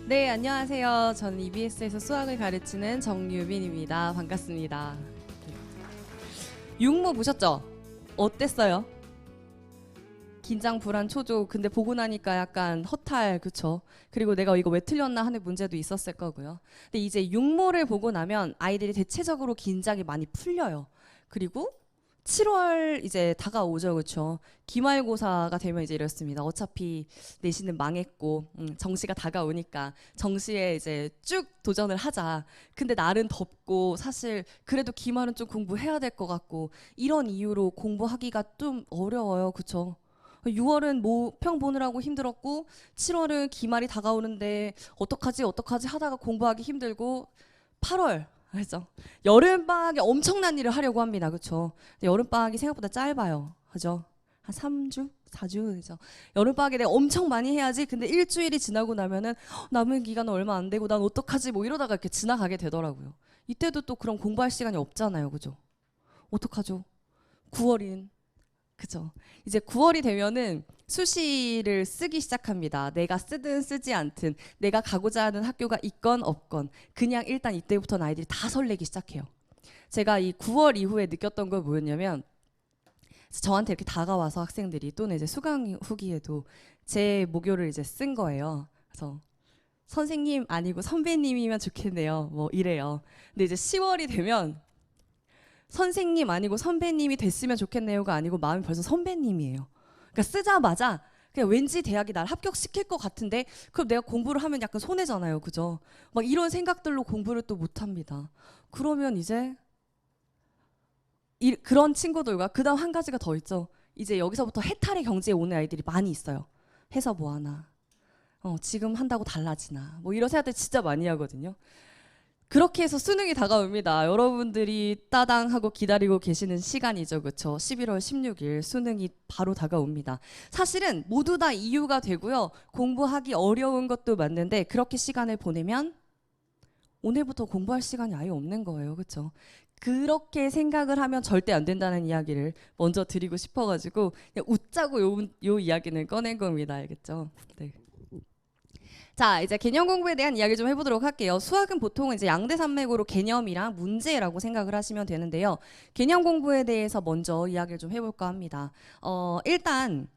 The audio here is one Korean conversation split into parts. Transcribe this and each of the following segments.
네, 안녕하세요. 저는 EBS에서 수학을 가르치는 정유빈입니다. 반갑습니다. 육모 보셨죠? 어땠어요? 긴장, 불안, 초조. 근데 보고 나니까 약간 허탈, 그쵸? 그리고 내가 이거 왜 틀렸나 하는 문제도 있었을 거고요. 근데 이제 육모를 보고 나면 아이들이 대체적으로 긴장이 많이 풀려요. 그리고 7월 이제 다가오죠, 그렇죠? 기말고사가 되면 이제 이렇습니다. 어차피 내신은 망했고 정시가 다가오니까 정시에 이제 쭉 도전을 하자. 근데 날은 덥고 사실 그래도 기말은 좀 공부해야 될 것 같고 이런 이유로 공부하기가 좀 어려워요, 그렇죠? 6월은 모평 보느라고 힘들었고 7월은 기말이 다가오는데 어떡하지 하다가 공부하기 힘들고 8월 그죠? 여름방학에 엄청난 일을 하려고 합니다. 그렇죠? 여름방학이 생각보다 짧아요. 그죠? 한 3주? 4주? 그죠? 여름방학에 내가 엄청 많이 해야지. 근데 일주일이 지나고 나면은 남은 기간은 얼마 안 되고 난 어떡하지? 뭐 이러다가 이렇게 지나가게 되더라고요. 이때도 또 그럼 공부할 시간이 없잖아요. 그죠? 어떡하죠? 9월인 그죠. 이제 9월이 되면은 수시를 쓰기 시작합니다. 내가 쓰든 쓰지 않든 내가 가고자 하는 학교가 있건 없건 그냥 일단 이때부터는 아이들이 다 설레기 시작해요. 제가 이 9월 이후에 느꼈던 건 뭐였냐면 저한테 이렇게 다가와서 학생들이 또는 이제 수강 후기에도 제 모교를 이제 쓴 거예요. 그래서 선생님 아니고 선배님이면 좋겠네요. 뭐 이래요. 근데 이제 10월이 되면 선생님 아니고 선배님이 됐으면 좋겠네요가 아니고 마음이 벌써 선배님이에요. 그러니까 쓰자마자 그냥 왠지 대학이 날 합격시킬 것 같은데 그럼 내가 공부를 하면 약간 손해잖아요. 그죠? 막 이런 생각들로 공부를 또 못합니다. 그러면 이제 그런 친구들과 그 다음 한 가지가 더 있죠. 이제 여기서부터 해탈의 경지에 오는 아이들이 많이 있어요. 해서 뭐하나. 지금 한다고 달라지나. 뭐 이런 생각들 진짜 많이 하거든요. 그렇게 해서 수능이 다가옵니다. 여러분들이 따당하고 기다리고 계시는 시간이죠. 그렇죠? 11월 16일 수능이 바로 다가옵니다. 사실은 모두 다 이유가 되고요. 공부하기 어려운 것도 맞는데 그렇게 시간을 보내면 오늘부터 공부할 시간이 아예 없는 거예요. 그렇죠? 그렇게 생각을 하면 절대 안 된다는 이야기를 먼저 드리고 싶어가지고 그냥 웃자고 요 이야기는 꺼낸 겁니다. 알겠죠? 네. 자, 이제 개념 공부에 대한 이야기 좀 해보도록 할게요. 수학은 보통 이제 양대산맥으로 개념이랑 문제라고 생각을 하시면 되는데요. 개념 공부에 대해서 먼저 이야기를 좀 해볼까 합니다. 일단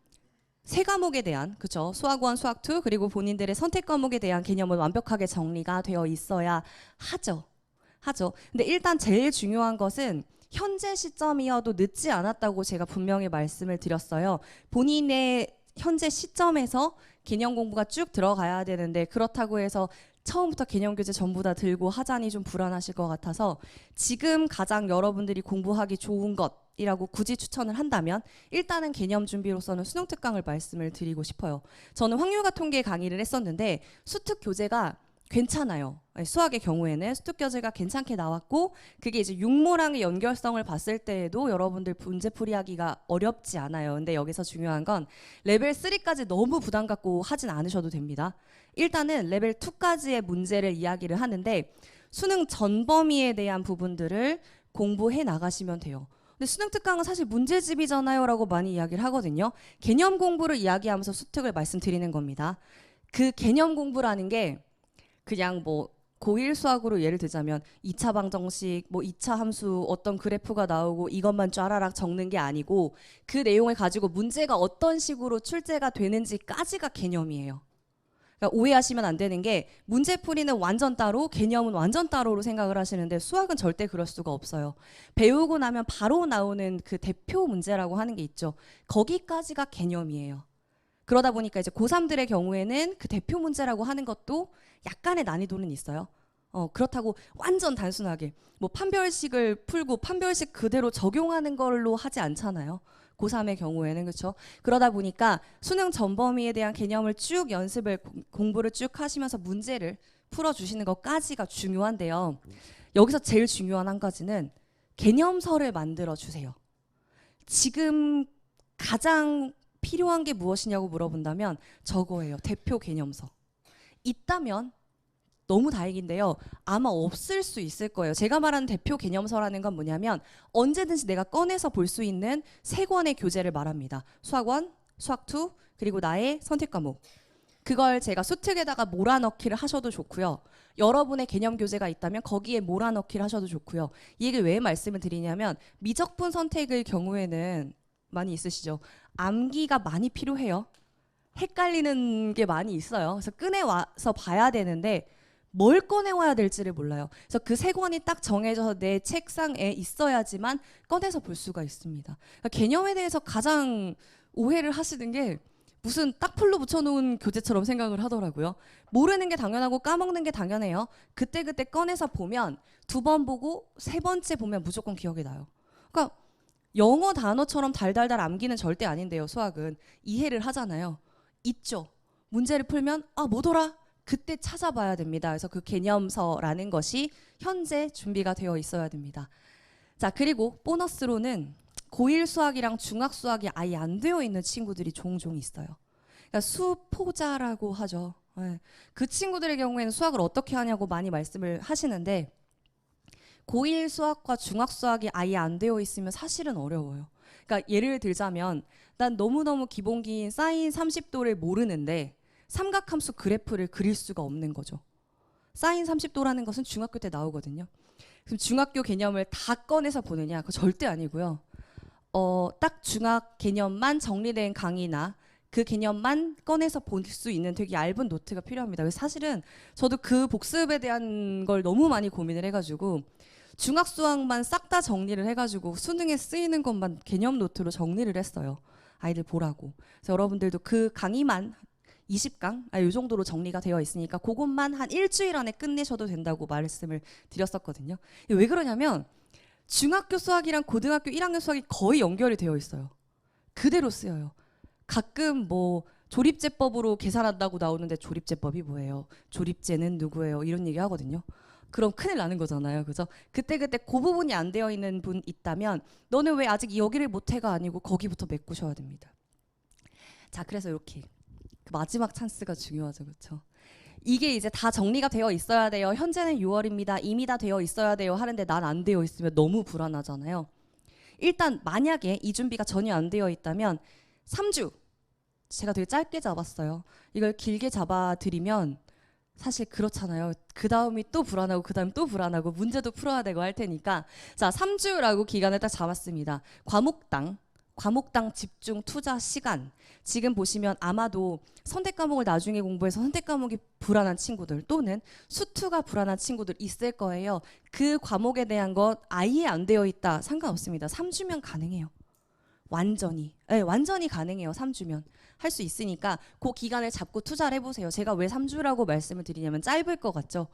세 과목에 대한 그죠? 수학 1, 수학 2 그리고 본인들의 선택 과목에 대한 개념은 완벽하게 정리가 되어 있어야 하죠. 근데 일단 제일 중요한 것은 현재 시점이어도 늦지 않았다고 제가 분명히 말씀을 드렸어요. 본인의 현재 시점에서 개념 공부가 쭉 들어가야 되는데 그렇다고 해서 처음부터 개념 교재 전부 다 들고 하자니 좀 불안하실 것 같아서 지금 가장 여러분들이 공부하기 좋은 것이라고 굳이 추천을 한다면 일단은 개념 준비로서는 수능 특강을 말씀을 드리고 싶어요. 저는 확률과 통계 강의를 했었는데 수특 교재가 괜찮아요. 수학의 경우에는 수특 교재가 괜찮게 나왔고 그게 이제 육모랑의 연결성을 봤을 때에도 여러분들 문제 풀이하기가 어렵지 않아요. 근데 여기서 중요한 건 레벨 3까지 너무 부담 갖고 하진 않으셔도 됩니다. 일단은 레벨 2까지의 문제를 이야기를 하는데 수능 전 범위에 대한 부분들을 공부해 나가시면 돼요. 근데 수능 특강은 사실 문제집이잖아요 라고 많이 이야기를 하거든요. 개념 공부를 이야기하면서 수특을 말씀드리는 겁니다. 그 개념 공부라는 게 그냥 뭐 고1 수학으로 예를 들자면 2차 방정식, 뭐 2차 함수 어떤 그래프가 나오고 이것만 쫘라락 적는 게 아니고 그 내용을 가지고 문제가 어떤 식으로 출제가 되는지까지가 개념이에요. 그러니까 오해하시면 안 되는 게 문제풀이는 완전 따로 개념은 완전 따로로 생각을 하시는데 수학은 절대 그럴 수가 없어요. 배우고 나면 바로 나오는 그 대표 문제라고 하는 게 있죠. 거기까지가 개념이에요. 그러다 보니까 이제 고3들의 경우에는 그 대표 문제라고 하는 것도 약간의 난이도는 있어요. 그렇다고 완전 단순하게 뭐 판별식을 풀고 판별식 그대로 적용하는 걸로 하지 않잖아요. 고3의 경우에는 그렇죠. 그러다 보니까 수능 전 범위에 대한 개념을 쭉 연습을 공부를 쭉 하시면서 문제를 풀어주시는 것까지가 중요한데요. 여기서 제일 중요한 한 가지는 개념서를 만들어 주세요. 지금 가장 필요한 게 무엇이냐고 물어본다면 저거예요. 대표 개념서. 있다면 너무 다행인데요. 아마 없을 수 있을 거예요. 제가 말하는 대표 개념서라는 건 뭐냐면 언제든지 내가 꺼내서 볼 수 있는 세 권의 교재를 말합니다. 수학 1, 수학 2, 그리고 나의 선택 과목. 그걸 제가 수특에다가 몰아넣기를 하셔도 좋고요. 여러분의 개념 교재가 있다면 거기에 몰아넣기를 하셔도 좋고요. 이 얘기를 왜 말씀을 드리냐면 미적분 선택의 경우에는 많이 있으시죠. 암기가 많이 필요해요. 헷갈리는 게 많이 있어요. 그래서 꺼내와서 봐야 되는데 뭘 꺼내와야 될지를 몰라요. 그래서 그 세 권이 딱 정해져서 내 책상에 있어야지만 꺼내서 볼 수가 있습니다. 그러니까 개념에 대해서 가장 오해를 하시는 게 무슨 딱풀로 붙여놓은 교재처럼 생각을 하더라고요. 모르는 게 당연하고 까먹는 게 당연해요. 그때그때 꺼내서 보면 두 번 보고 세 번째 보면 무조건 기억이 나요. 그러니까 영어 단어처럼 달달달 암기는 절대 아닌데요. 수학은 이해를 하잖아요. 있죠. 문제를 풀면 아 뭐더라? 그때 찾아봐야 됩니다. 그래서 그 개념서라는 것이 현재 준비가 되어 있어야 됩니다. 자, 그리고 보너스로는 고1 수학이랑 중학 수학이 아예 안 되어 있는 친구들이 종종 있어요. 그러니까 수포자라고 하죠. 네. 그 친구들의 경우에는 수학을 어떻게 하냐고 많이 말씀을 하시는데 고1 수학과 중학 수학이 아예 안 되어 있으면 사실은 어려워요. 그러니까 예를 들자면 난 너무너무 기본기인 사인 30도를 모르는데 삼각함수 그래프를 그릴 수가 없는 거죠. 사인 30도라는 것은 중학교 때 나오거든요. 그럼 중학교 개념을 다 꺼내서 보느냐? 그거 절대 아니고요. 딱 중학 개념만 정리된 강의나 그 개념만 꺼내서 볼 수 있는 되게 얇은 노트가 필요합니다. 그래서 사실은 저도 그 복습에 대한 걸 너무 많이 고민을 해가지고 중학 수학만 싹 다 정리를 해가지고 수능에 쓰이는 것만 개념 노트로 정리를 했어요. 아이들 보라고. 그래서 여러분들도 그 강의만 20강? 이 정도로 정리가 되어 있으니까 그것만 한 일주일 안에 끝내셔도 된다고 말씀을 드렸었거든요. 왜 그러냐면 중학교 수학이랑 고등학교 1학년 수학이 거의 연결이 되어 있어요. 그대로 쓰여요. 가끔 뭐 조립제법으로 계산한다고 나오는데 조립제법이 뭐예요? 조립제는 누구예요? 이런 얘기 하거든요. 그럼 큰일 나는 거잖아요. 그래서 그때그때 그 부분이 안 되어 있는 분 있다면 너는 왜 아직 여기를 못해가 아니고 거기부터 메꾸셔야 됩니다. 자, 그래서 이렇게 그 마지막 찬스가 중요하죠. 그렇죠? 이게 이제 다 정리가 되어 있어야 돼요. 현재는 6월입니다. 이미 다 되어 있어야 돼요. 하는데 난 안 되어 있으면 너무 불안하잖아요. 일단 만약에 이 준비가 전혀 안 되어 있다면 3주 제가 되게 짧게 잡았어요. 이걸 길게 잡아드리면 사실 그렇잖아요. 그 다음이 또 불안하고 그 다음 또 불안하고 문제도 풀어야 되고 할 테니까 자 3주라고 기간을 딱 잡았습니다. 과목당 집중 투자 시간. 지금 보시면 아마도 선택 과목을 나중에 공부해서 선택 과목이 불안한 친구들 또는 수투가 불안한 친구들 있을 거예요. 그 과목에 대한 것 아예 안 되어 있다. 상관없습니다. 3주면 가능해요. 완전히. 네, 완전히 가능해요. 3주면. 할 수 있으니까 그 기간을 잡고 투자를 해보세요. 제가 왜 3주라고 말씀을 드리냐면 짧을 것 같죠?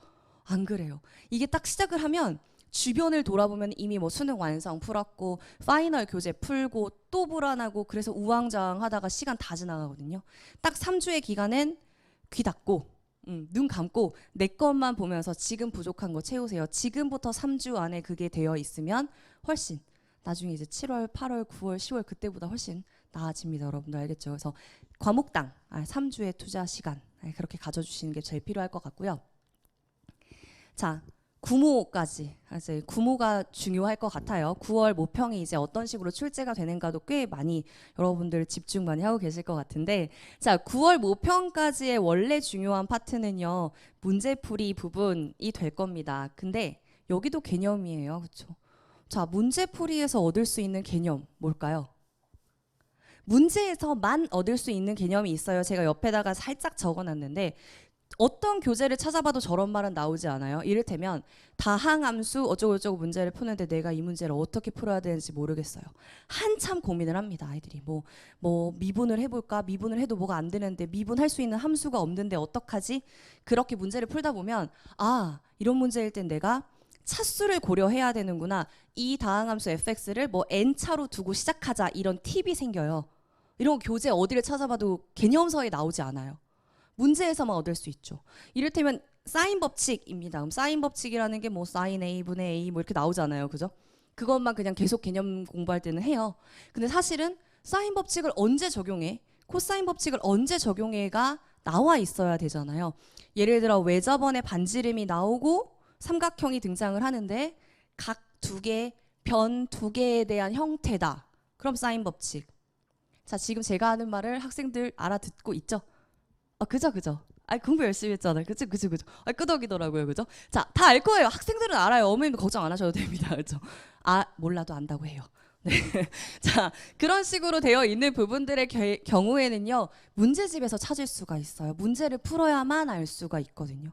안 그래요. 이게 딱 시작을 하면 주변을 돌아보면 이미 뭐 수능 완성 풀었고 파이널 교재 풀고 또 불안하고 그래서 우왕좌왕하다가 시간 다 지나가거든요. 딱 3주의 기간은 귀 닫고 눈 감고 내 것만 보면서 지금 부족한 거 채우세요. 지금부터 3주 안에 그게 되어 있으면 훨씬 나중에 이제 7월, 8월, 9월, 10월 그때보다 훨씬 나아집니다. 여러분들 알겠죠? 그래서 과목당 3주의 투자 시간 그렇게 가져주시는 게 제일 필요할 것 같고요. 자, 구모까지. 이제 구모가 중요할 것 같아요. 9월 모평이 이제 어떤 식으로 출제가 되는가도 꽤 많이 여러분들 집중 많이 하고 계실 것 같은데 자, 9월 모평까지의 원래 중요한 파트는요. 문제풀이 부분이 될 겁니다. 근데 여기도 개념이에요. 그렇죠? 자, 문제풀이에서 얻을 수 있는 개념 뭘까요? 문제에서만 얻을 수 있는 개념이 있어요. 제가 옆에다가 살짝 적어놨는데 어떤 교재를 찾아봐도 저런 말은 나오지 않아요. 이를테면 다항함수 어쩌고저쩌고 문제를 푸는데 내가 이 문제를 어떻게 풀어야 되는지 모르겠어요. 한참 고민을 합니다. 아이들이 뭐 미분을 해볼까? 미분을 해도 뭐가 안 되는데 미분할 수 있는 함수가 없는데 어떡하지? 그렇게 문제를 풀다 보면 아 이런 문제일 땐 내가 차수를 고려해야 되는구나. 이 다항함수 fx를 뭐 n차로 두고 시작하자 이런 팁이 생겨요. 이런 거 교재 어디를 찾아봐도 개념서에 나오지 않아요. 문제에서만 얻을 수 있죠. 이를테면 사인 법칙입니다. 그럼 사인 법칙이라는 게 뭐 사인 a분의 a 뭐 이렇게 나오잖아요. 그죠? 그것만 그냥 계속 개념 공부할 때는 해요. 근데 사실은 사인 법칙을 언제 적용해? 코사인 법칙을 언제 적용해가 나와 있어야 되잖아요. 예를 들어 외접원의 반지름이 나오고 삼각형이 등장을 하는데 각 두 개, 변 두 개에 대한 형태다. 그럼 사인 법칙. 자, 지금 제가 하는 말을 학생들 알아듣고 있죠? 그죠, 그죠. 공부 열심히 했잖아요. 그죠, 그죠, 그죠. 끄덕이더라고요, 그죠? 자, 다 알 거예요. 학생들은 알아요. 어머님도 걱정 안 하셔도 됩니다, 그죠? 몰라도 안다고 해요. 네. 자, 그런 식으로 되어 있는 부분들의 경우에는요, 문제집에서 찾을 수가 있어요. 문제를 풀어야만 알 수가 있거든요.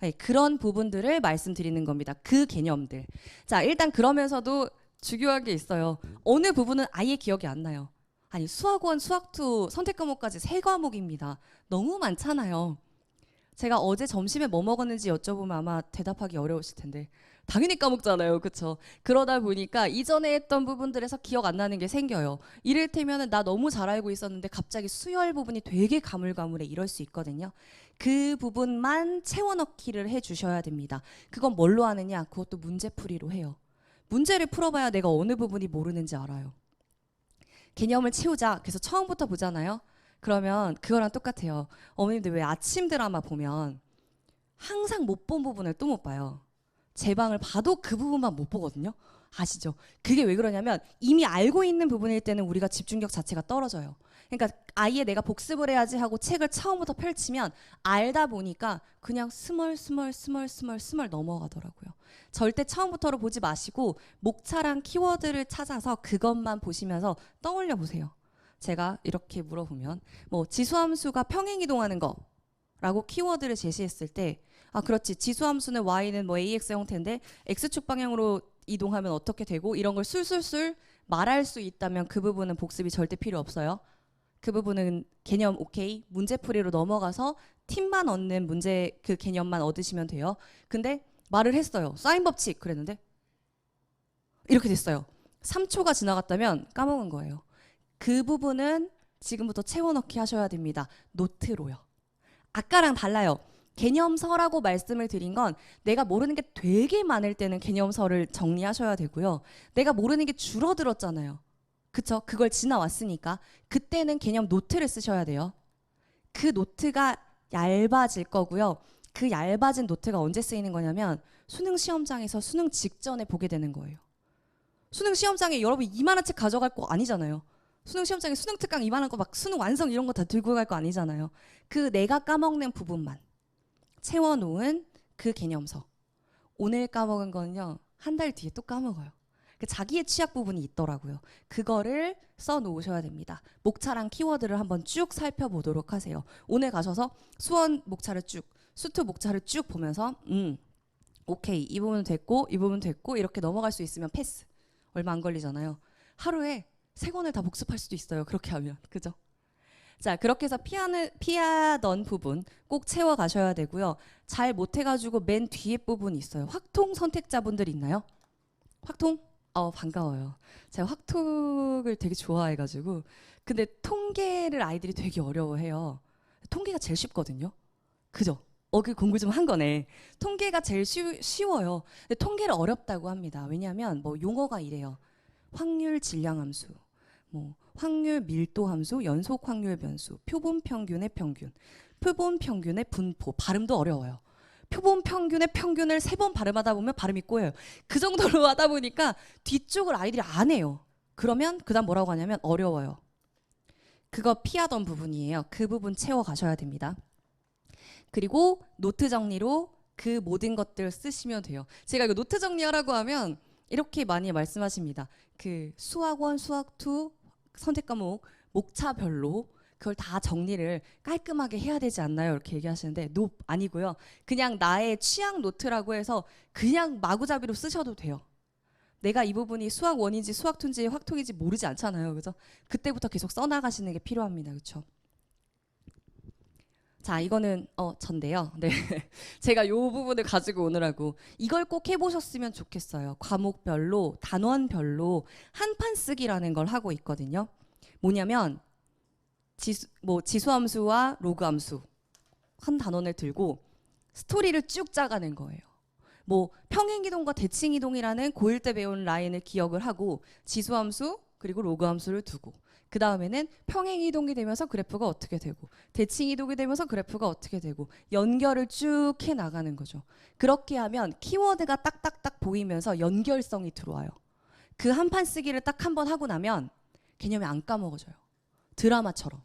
네, 그런 부분들을 말씀드리는 겁니다. 그 개념들. 자, 일단 그러면서도 중요한 게 있어요. 어느 부분은 아예 기억이 안 나요. 아니, 수학원, 수학2 선택 과목까지 3과목입니다. 너무 많잖아요. 제가 어제 점심에 뭐 먹었는지 여쭤보면 아마 대답하기 어려우실 텐데 당연히 까먹잖아요. 그쵸? 그러다 보니까 이전에 했던 부분들에서 기억 안 나는 게 생겨요. 이를테면 나 너무 잘 알고 있었는데 갑자기 수열 부분이 되게 가물가물해 이럴 수 있거든요. 그 부분만 채워넣기를 해주셔야 됩니다. 그건 뭘로 하느냐? 그것도 문제풀이로 해요. 문제를 풀어봐야 내가 어느 부분이 모르는지 알아요. 개념을 채우자. 그래서 처음부터 보잖아요. 그러면 그거랑 똑같아요. 어머님들 왜 아침 드라마 보면 항상 못 본 부분을 또 못 봐요. 제 방을 봐도 그 부분만 못 보거든요. 아시죠? 그게 왜 그러냐면 이미 알고 있는 부분일 때는 우리가 집중력 자체가 떨어져요. 그러니까 아예 내가 복습을 해야지 하고 책을 처음부터 펼치면 알다 보니까 그냥 스멀 넘어가더라고요. 절대 처음부터로 보지 마시고 목차랑 키워드를 찾아서 그것만 보시면서 떠올려 보세요. 제가 이렇게 물어보면 뭐 지수함수가 평행이동하는 거라고 키워드를 제시했을 때 그렇지. 지수함수는 y는 뭐 ax 형태인데 x축 방향으로 이동하면 어떻게 되고 이런 걸 술술술 말할 수 있다면 그 부분은 복습이 절대 필요 없어요. 그 부분은 개념 오케이. 문제풀이로 넘어가서 팁만 얻는 문제 그 개념만 얻으시면 돼요. 근데 말을 했어요. 사인 법칙 그랬는데 이렇게 됐어요. 3초가 지나갔다면 까먹은 거예요. 그 부분은 지금부터 채워넣기 하셔야 됩니다. 노트로요. 아까랑 달라요. 개념서라고 말씀을 드린 건 내가 모르는 게 되게 많을 때는 개념서를 정리하셔야 되고요. 내가 모르는 게 줄어들었잖아요. 그쵸? 그걸 지나왔으니까 그때는 개념 노트를 쓰셔야 돼요. 그 노트가 얇아질 거고요. 그 얇아진 노트가 언제 쓰이는 거냐면 수능 시험장에서 수능 직전에 보게 되는 거예요. 수능 시험장에 여러분 이만한 책 가져갈 거 아니잖아요. 수능 시험장에 수능 특강 이만한 거 막 수능 완성 이런 거 다 들고 갈 거 아니잖아요. 그 내가 까먹는 부분만 채워놓은 그 개념서. 오늘 까먹은 거는요. 한 달 뒤에 또 까먹어요. 그 자기의 취약 부분이 있더라고요. 그거를 써놓으셔야 됩니다. 목차랑 키워드를 한번 쭉 살펴보도록 하세요. 오늘 가셔서 수원 목차를 쭉, 수투 목차를 쭉 보면서 오케이 이 부분 됐고 이 부분 됐고 이렇게 넘어갈 수 있으면 패스. 얼마 안 걸리잖아요. 하루에 3권을 다 복습할 수도 있어요. 그렇게 하면. 그죠? 자, 그렇게 해서 피하던 부분 꼭 채워 가셔야 되고요. 잘 못해가지고 맨 뒤에 부분이 있어요. 확통 선택자분들 있나요? 확통? 반가워요. 제가 확통을 되게 좋아해가지고. 근데 통계를 아이들이 되게 어려워해요. 통계가 제일 쉽거든요. 그죠? 그 공부 좀 한 거네. 통계가 제일 쉬워요. 근데 통계를 어렵다고 합니다. 왜냐하면 뭐 용어가 이래요. 확률 질량함수, 뭐 확률 밀도 함수, 연속 확률 변수, 표본 평균의 평균, 표본 평균의 분포. 발음도 어려워요. 표본 평균의 평균을 3번 발음하다 보면 발음이 꼬여요. 그 정도로 하다 보니까 뒤쪽을 아이들이 안 해요. 그러면 그다음 뭐라고 하냐면 어려워요. 그거 피하던 부분이에요. 그 부분 채워 가셔야 됩니다. 그리고 노트 정리로 그 모든 것들 쓰시면 돼요. 제가 이거 노트 정리하라고 하면 이렇게 많이 말씀하십니다. 그 수학원, 수학2 선택 과목 목차별로 그걸 다 정리를 깔끔하게 해야 되지 않나요? 이렇게 얘기하시는데 아니고요. 그냥 나의 취향 노트라고 해서 그냥 마구잡이로 쓰셔도 돼요. 내가 이 부분이 수학 1인지 수학 2인지 확통인지 모르지 않잖아요. 그죠? 그때부터 계속 써나가시는 게 필요합니다. 그렇죠? 자, 이거는 전데요. 네. 제가 이 부분을 가지고 오느라고 이걸 꼭 해보셨으면 좋겠어요. 과목별로, 단원별로 한판 쓰기라는 걸 하고 있거든요. 뭐냐면 지수함수와 로그함수 한 단원을 들고 스토리를 쭉 짜가는 거예요. 뭐 평행이동과 대칭이동이라는 고1 때 배운 라인을 기억을 하고 지수함수 그리고 로그함수를 두고 그 다음에는 평행이동이 되면서 그래프가 어떻게 되고 대칭이동이 되면서 그래프가 어떻게 되고 연결을 쭉 해나가는 거죠. 그렇게 하면 키워드가 딱딱딱 보이면서 연결성이 들어와요. 그 한 판 쓰기를 딱 한 번 하고 나면 개념이 안 까먹어져요. 드라마처럼.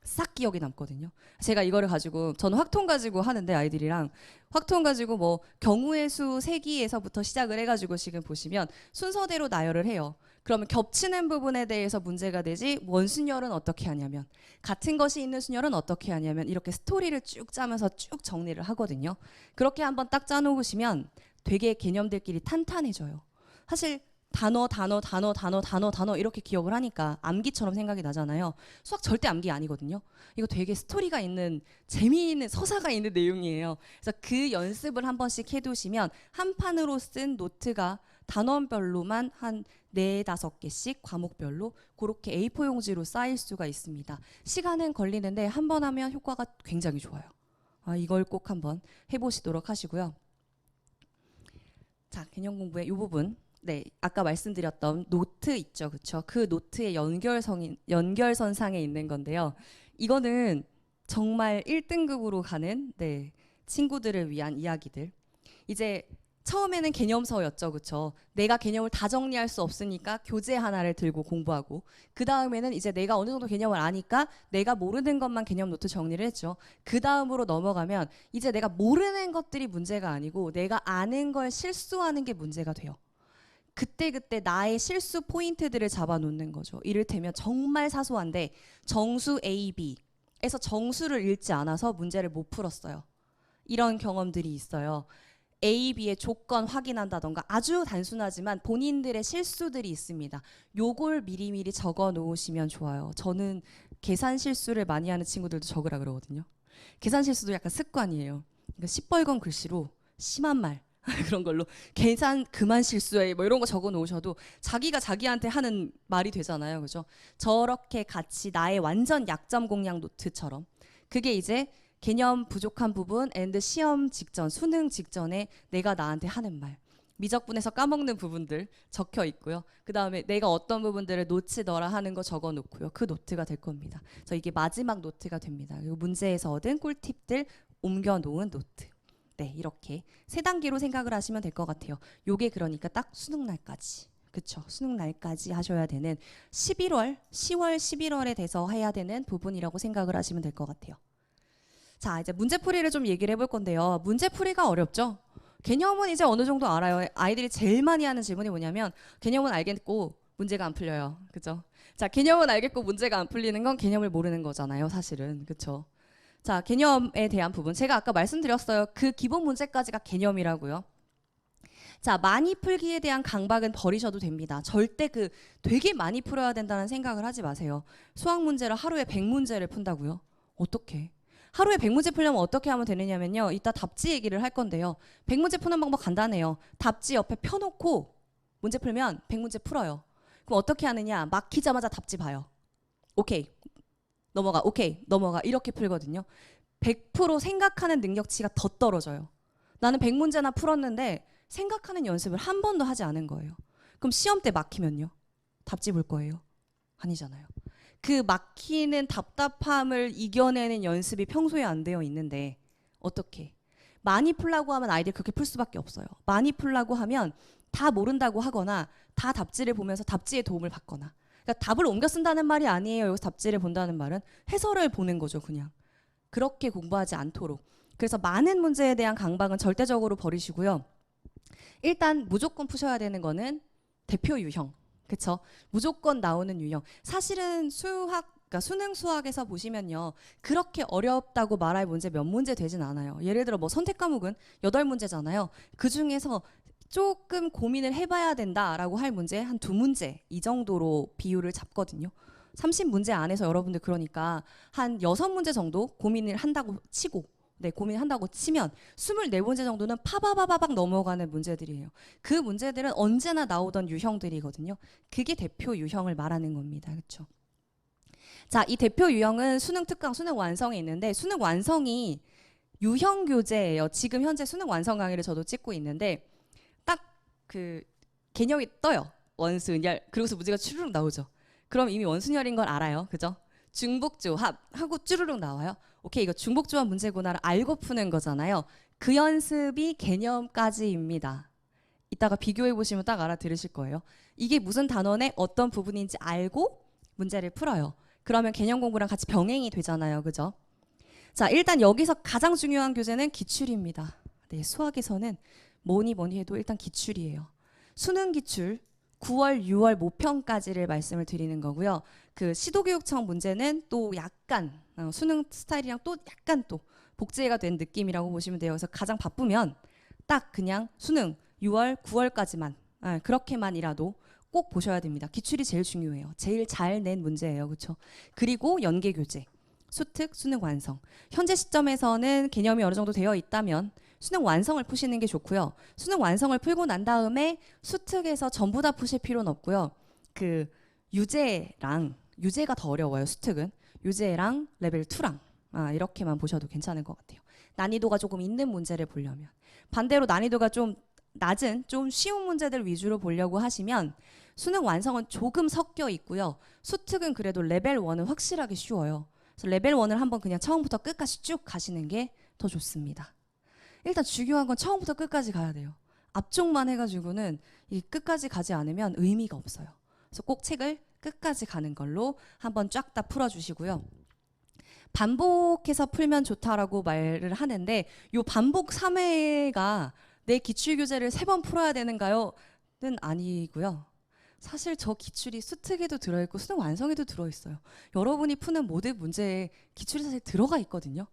싹 기억에 남거든요. 제가 이거를 가지고 저는 확통 가지고 하는데 아이들이랑 확통 가지고 뭐 경우의 수 세기에서부터 시작을 해가지고 지금 보시면 순서대로 나열을 해요. 그러면 겹치는 부분에 대해서 문제가 되지 원순열은 어떻게 하냐면 같은 것이 있는 순열은 어떻게 하냐면 이렇게 스토리를 쭉 짜면서 쭉 정리를 하거든요. 그렇게 한번 딱 짜놓으시면 되게 개념들끼리 탄탄해져요. 사실 단어 이렇게 기억을 하니까 암기처럼 생각이 나잖아요. 수학 절대 암기 아니거든요. 이거 되게 스토리가 있는 재미있는 서사가 있는 내용이에요. 그래서 그 연습을 한 번씩 해두시면 한 판으로 쓴 노트가 단원별로만 한 4~5개씩 과목별로 그렇게 A4 용지로 쌓일 수가 있습니다. 시간은 걸리는데 한 번 하면 효과가 굉장히 좋아요. 이걸 꼭 한번 해보시도록 하시고요. 자, 개념 공부의 이 부분. 네, 아까 말씀드렸던 노트 있죠, 그렇죠? 그 노트의 연결선상에 있는 건데요. 이거는 정말 1등급으로 가는 친구들을 위한 이야기들. 이제 처음에는 개념서였죠, 그렇죠? 내가 개념을 다 정리할 수 없으니까 교재 하나를 들고 공부하고 그 다음에는 이제 내가 어느 정도 개념을 아니까 내가 모르는 것만 개념 노트 정리를 했죠. 그 다음으로 넘어가면 이제 내가 모르는 것들이 문제가 아니고 내가 아는 걸 실수하는 게 문제가 돼요. 그때 나의 실수 포인트들을 잡아놓는 거죠. 이를테면 정말 사소한데 정수 A, B에서 정수를 읽지 않아서 문제를 못 풀었어요. 이런 경험들이 있어요. A, B의 조건 확인한다던가 아주 단순하지만 본인들의 실수들이 있습니다. 요걸 미리미리 적어 놓으시면 좋아요. 저는 계산 실수를 많이 하는 친구들도 적으라 그러거든요. 계산 실수도 약간 습관이에요. 그러니까 시뻘건 글씨로 심한 말 그런 걸로 계산 그만 실수해 뭐 이런 거 적어 놓으셔도 자기가 자기한테 하는 말이 되잖아요. 그죠? 저렇게 같이 나의 완전 약점 공략 노트처럼 그게 이제 개념 부족한 부분 앤드 시험 직전 수능 직전에 내가 나한테 하는 말 미적분에서 까먹는 부분들 적혀 있고요. 그 다음에 내가 어떤 부분들을 놓치더라 하는 거 적어 놓고요. 그 노트가 될 겁니다. 그래서 이게 마지막 노트가 됩니다. 그리고 문제에서 얻은 꿀팁들 옮겨 놓은 노트. 네, 이렇게 3단계로 생각을 하시면 될 것 같아요. 요게 그러니까 딱 수능 날까지. 그쵸? 수능 날까지 하셔야 되는 10월, 11월에 돼서 해야 되는 부분이라고 생각을 하시면 될 것 같아요. 자, 이제 문제풀이를 좀 얘기를 해볼 건데요. 문제풀이가 어렵죠? 개념은 이제 어느 정도 알아요. 아이들이 제일 많이 하는 질문이 뭐냐면 개념은 알겠고 문제가 안 풀려요. 그죠? 자, 개념은 알겠고 문제가 안 풀리는 건 개념을 모르는 거잖아요. 사실은. 그쵸? 자, 개념에 대한 부분. 제가 아까 말씀드렸어요. 그 기본 문제까지가 개념이라고요. 자, 많이 풀기에 대한 강박은 버리셔도 됩니다. 절대 되게 많이 풀어야 된다는 생각을 하지 마세요. 수학 문제를 하루에 100문제를 푼다고요? 어떻게? 하루에 100문제 풀려면 어떻게 하면 되느냐면요. 이따 답지 얘기를 할 건데요. 100문제 푸는 방법 간단해요. 답지 옆에 펴놓고 문제 풀면 100문제 풀어요. 그럼 어떻게 하느냐? 막히자마자 답지 봐요. 오케이. 넘어가. 오케이. 넘어가. 이렇게 풀거든요. 100% 생각하는 능력치가 더 떨어져요. 나는 100문제나 풀었는데 생각하는 연습을 한 번도 하지 않은 거예요. 그럼 시험 때 막히면요? 답지 볼 거예요? 아니잖아요. 그 막히는 답답함을 이겨내는 연습이 평소에 안 되어 있는데 어떻게? 많이 풀라고 하면 아이들이 그렇게 풀 수밖에 없어요. 많이 풀라고 하면 다 모른다고 하거나 다 답지를 보면서 답지의 도움을 받거나 그러니까 답을 옮겨 쓴다는 말이 아니에요. 여기서 답지를 본다는 말은 해설을 보는 거죠. 그냥. 그렇게 공부하지 않도록. 그래서 많은 문제에 대한 강박은 절대적으로 버리시고요. 일단 무조건 푸셔야 되는 거는 대표 유형. 그쵸? 무조건 나오는 유형. 사실은 그러니까 수능 수학에서 보시면요. 그렇게 어렵다고 말할 문제 몇 문제 되진 않아요. 예를 들어 뭐 선택 과목은 8문제잖아요. 그 중에서 조금 고민을 해봐야 된다라고 할 문제 한 2문제 이 정도로 비율을 잡거든요. 30문제 안에서 여러분들 그러니까 한 6문제 정도 고민을 한다고 치고 고민을 한다고 치면 24문제 정도는 파바바바박 넘어가는 문제들이에요. 그 문제들은 언제나 나오던 유형들이거든요. 그게 대표 유형을 말하는 겁니다. 그렇죠? 자, 이 대표 유형은 수능 특강, 수능 완성에 있는데 수능 완성이 유형 교재예요. 지금 현재 수능 완성 강의를 저도 찍고 있는데 딱 그 개념이 떠요. 원순열. 그리고서 문제가 추르륵 나오죠. 그럼 이미 원순열인 걸 알아요. 그죠? 중복조합 하고 쭈르륵 나와요. 오케이, 이거 중복조합 문제구나를 알고 푸는 거잖아요. 그 연습이 개념까지입니다. 이따가 비교해 보시면 딱 알아들으실 거예요. 이게 무슨 단원의 어떤 부분인지 알고 문제를 풀어요. 그러면 개념 공부랑 같이 병행이 되잖아요. 그죠? 자, 일단 여기서 가장 중요한 교재는 기출입니다. 네, 수학에서는 뭐니 해도 일단 기출이에요. 수능 기출 9월, 6월 모평까지를 말씀을 드리는 거고요. 그 시도교육청 문제는 또 약간 수능 스타일이랑 또 약간 또 복제가 된 느낌이라고 보시면 돼요. 그래서 가장 바쁘면 딱 그냥 수능 6월, 9월까지만 그렇게만이라도 꼭 보셔야 됩니다. 기출이 제일 중요해요. 제일 잘 낸 문제예요. 그렇죠? 그리고 연계 교재, 수특, 수능 완성. 현재 시점에서는 개념이 어느 정도 되어 있다면 수능 완성을 푸시는 게 좋고요. 수능 완성을 풀고 난 다음에 수특에서 전부 다 푸실 필요는 없고요. 그 유제가 더 어려워요. 수특은 유제랑 레벨 2랑 이렇게만 보셔도 괜찮을 것 같아요. 난이도가 조금 있는 문제를 보려면. 반대로 난이도가 좀 낮은 좀 쉬운 문제들 위주로 보려고 하시면 수능 완성은 조금 섞여 있고요. 수특은 그래도 레벨 1은 확실하게 쉬워요. 그래서 레벨 1을 한번 그냥 처음부터 끝까지 쭉 가시는 게 더 좋습니다. 일단 중요한 건 처음부터 끝까지 가야 돼요. 앞쪽만 해가지고는 이 끝까지 가지 않으면 의미가 없어요. 그래서 꼭 책을 끝까지 가는 걸로 한번 쫙 다 풀어주시고요. 반복해서 풀면 좋다라고 말을 하는데 요 반복 3회가 내 기출교재를 3번 풀어야 되는가요? 는 아니고요. 사실 저 기출이 수특에도 들어있고 수능 완성에도 들어있어요. 여러분이 푸는 모든 문제에 기출이 사실 들어가 있거든요.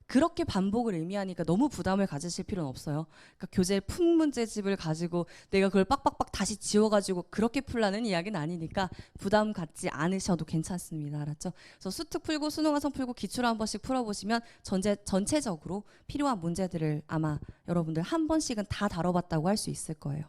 그렇게 반복을 의미하니까 너무 부담을 가지실 필요는 없어요. 그러니까 교재 푼 문제집을 가지고 내가 그걸 빡빡빡 다시 지워가지고 그렇게 풀라는 이야기는 아니니까 부담 갖지 않으셔도 괜찮습니다. 알았죠? 그래서 수특 풀고 수능 완성 풀고 기출 한 번씩 풀어보시면 전체적으로 필요한 문제들을 아마 여러분들 한 번씩은 다 다뤄봤다고 할 수 있을 거예요.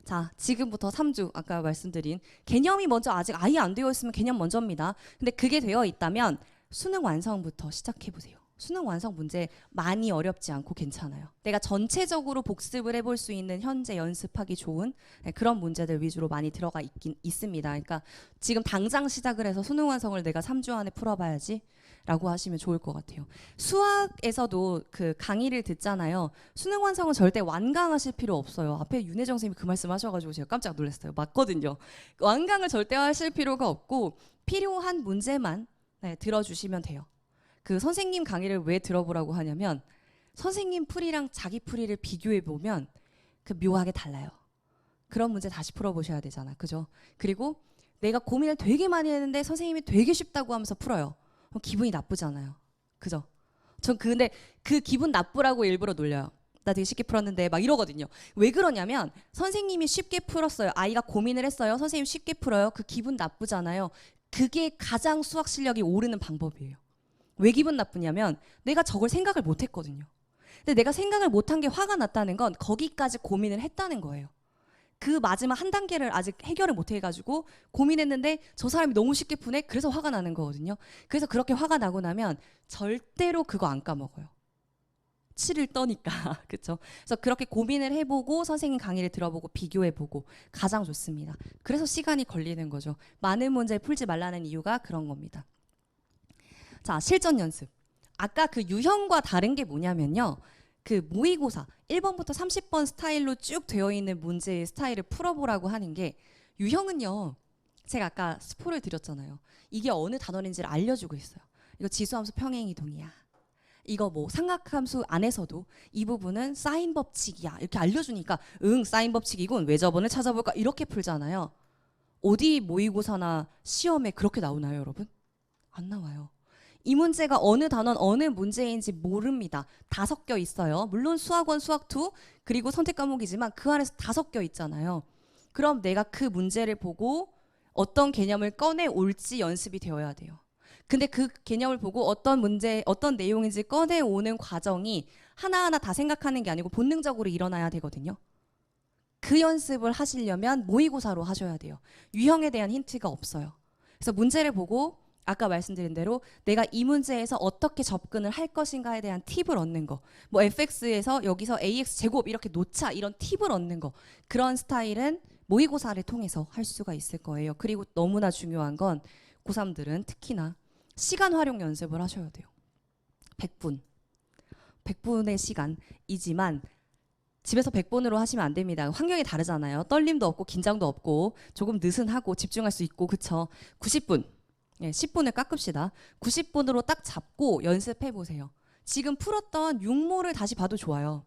자, 지금부터 3주 아까 말씀드린 개념이 먼저 아직 아예 안 되어 있으면 개념 먼저입니다. 근데 그게 되어 있다면 수능 완성부터 시작해보세요. 수능 완성 문제 많이 어렵지 않고 괜찮아요. 내가 전체적으로 복습을 해볼 수 있는 현재 연습하기 좋은 그런 문제들 위주로 많이 들어가 있긴 있습니다. 그러니까 지금 당장 시작을 해서 수능 완성을 내가 3주 안에 풀어봐야지 라고 하시면 좋을 것 같아요. 수학에서도 그 강의를 듣잖아요. 수능 완성은 절대 완강하실 필요 없어요. 앞에 윤혜정 선생님이 그 말씀 하셔가지고 제가 깜짝 놀랐어요. 맞거든요. 완강을 절대 하실 필요가 없고 필요한 문제만 들어주시면 돼요. 그 선생님 강의를 왜 들어보라고 하냐면 선생님 풀이랑 자기 풀이를 비교해 보면 그 묘하게 달라요. 그런 문제 다시 풀어보셔야 되잖아. 그죠? 그리고 내가 고민을 되게 많이 했는데 선생님이 되게 쉽다고 하면서 풀어요. 그럼 기분이 나쁘잖아요. 그죠? 전 근데 그 기분 나쁘라고 일부러 놀려요. 나 되게 쉽게 풀었는데 막 이러거든요. 왜 그러냐면 선생님이 쉽게 풀었어요. 아이가 고민을 했어요. 선생님 쉽게 풀어요. 그 기분 나쁘잖아요. 그게 가장 수학 실력이 오르는 방법이에요. 왜 기분 나쁘냐면 내가 저걸 생각을 못 했거든요. 근데 내가 생각을 못한 게 화가 났다는 건 거기까지 고민을 했다는 거예요. 그 마지막 한 단계를 아직 해결을 못 해가지고 고민했는데 저 사람이 너무 쉽게 푸네? 그래서 화가 나는 거거든요. 그래서 그렇게 화가 나고 나면 절대로 그거 안 까먹어요. 치를 떠니까. 그렇죠? 그래서 그렇게 고민을 해보고 선생님 강의를 들어보고 비교해보고 가장 좋습니다. 그래서 시간이 걸리는 거죠. 많은 문제 풀지 말라는 이유가 그런 겁니다. 자, 실전 연습. 아까 그 유형과 다른 게 뭐냐면요. 그 모의고사 1번부터 30번 스타일로 쭉 되어 있는 문제의 스타일을 풀어보라고 하는 게 유형은요. 제가 아까 스포를 드렸잖아요. 이게 어느 단원인지를 알려주고 있어요. 이거 지수함수 평행이동이야. 이거 뭐 삼각함수 안에서도 이 부분은 사인 법칙이야. 이렇게 알려주니까 응 사인 법칙이군. 외접원을 찾아볼까 이렇게 풀잖아요. 어디 모의고사나 시험에 그렇게 나오나요 여러분? 안 나와요. 이 문제가 어느 단원 어느 문제인지 모릅니다. 다 섞여 있어요. 물론 수학원, 수학2 그리고 선택 과목이지만 그 안에서 다 섞여 있잖아요. 그럼 내가 그 문제를 보고 어떤 개념을 꺼내 올지 연습이 되어야 돼요. 근데 그 개념을 보고 어떤 문제, 어떤 내용인지 꺼내오는 과정이 하나하나 다 생각하는 게 아니고 본능적으로 일어나야 되거든요. 그 연습을 하시려면 모의고사로 하셔야 돼요. 유형에 대한 힌트가 없어요. 그래서 문제를 보고 아까 말씀드린 대로 내가 이 문제에서 어떻게 접근을 할 것인가에 대한 팁을 얻는 거. 뭐 fx에서 여기서 ax 제곱 이렇게 놓자 이런 팁을 얻는 거. 그런 스타일은 모의고사를 통해서 할 수가 있을 거예요. 그리고 너무나 중요한 건 고3들은 특히나 시간 활용 연습을 하셔야 돼요. 100분의 시간이지만 집에서 100분으로 하시면 안 됩니다. 환경이 다르잖아요. 떨림도 없고 긴장도 없고 조금 느슨하고 집중할 수 있고 그쵸? 90분. 예, 10분을 깎읍시다. 90분으로 딱 잡고 연습해 보세요. 지금 풀었던 육모를 다시 봐도 좋아요.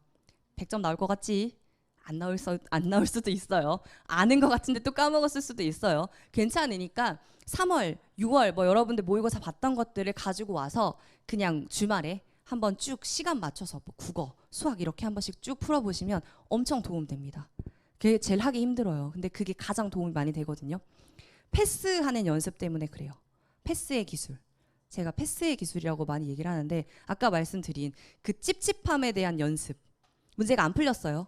100점 나올 것 같지? 안 나올 수도 있어요. 아는 것 같은데 또 까먹었을 수도 있어요. 괜찮으니까 3월, 6월 뭐 여러분들 모의고사 봤던 것들을 가지고 와서 그냥 주말에 한번 쭉 시간 맞춰서 뭐 국어, 수학 이렇게 한 번씩 쭉 풀어보시면 엄청 도움됩니다. 그게 제일 하기 힘들어요. 근데 그게 가장 도움이 많이 되거든요. 패스하는 연습 때문에 그래요. 패스의 기술. 제가 패스의 기술이라고 많이 얘기를 하는데 아까 말씀드린 그 찝찝함에 대한 연습. 문제가 안 풀렸어요.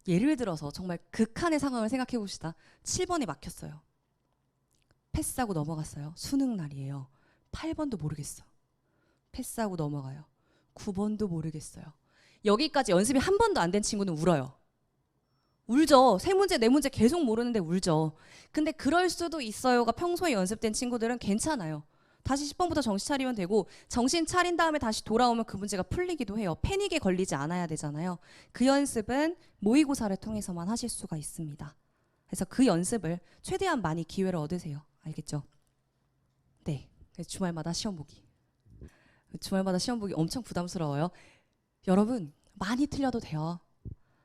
예를 들어서 정말 극한의 상황을 생각해 봅시다. 7번에 막혔어요. 패스하고 넘어갔어요. 수능 날이에요. 8번도 모르겠어. 패스하고 넘어가요. 9번도 모르겠어요. 여기까지 연습이 한 번도 안 된 친구는 울어요. 울죠. 세 문제, 네 문제 계속 모르는데 울죠. 근데 그럴 수도 있어요가 평소에 연습된 친구들은 괜찮아요. 다시 10번부터 정신 차리면 되고 정신 차린 다음에 다시 돌아오면 그 문제가 풀리기도 해요. 패닉에 걸리지 않아야 되잖아요. 그 연습은 모의고사를 통해서만 하실 수가 있습니다. 그래서 그 연습을 최대한 많이 기회를 얻으세요. 알겠죠? 네. 주말마다 시험 보기. 주말마다 시험 보기 엄청 부담스러워요. 여러분 많이 틀려도 돼요.